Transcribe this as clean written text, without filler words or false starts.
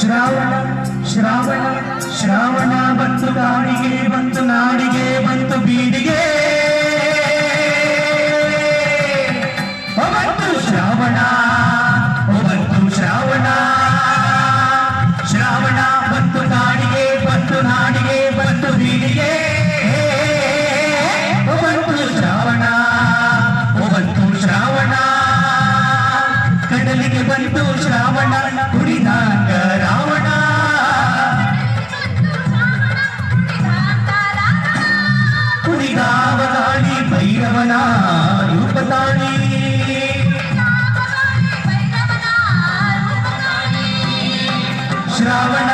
ಶ್ರಾವಣ ಶ್ರಾವಣ ಶ್ರಾವಣ ಬಂತು ಕಾಡಿಗೆ ಬಂತು ನಾಡಿಗೆ ಬಂತು ಬೀಡಿಗೆ ಬಂತು ಶ್ರಾವಣ ಬಂತು ಶ್ರಾವಣ ಶ್ರಾವಣ ಬಂತು ಕಾಡಿಗೆ ಬಂತು ನಾಡಿಗೆ ಬಂತು ಬೀಡಿಗೆ ಬಂತು ಶ್ರಾವಣ ಬಂತು ಶ್ರಾವಣ ಕಡಲಿಗೆ ಬಂತು ಶ್ರಾವಣ ಕುಡಿದಾಂಗ ರಾವಣ ಕುಡಿದಾವ ಗಾಳಿ ಭೈರವನ ರೂಪ ತಾಳಿ ಶ್ರಾವಣ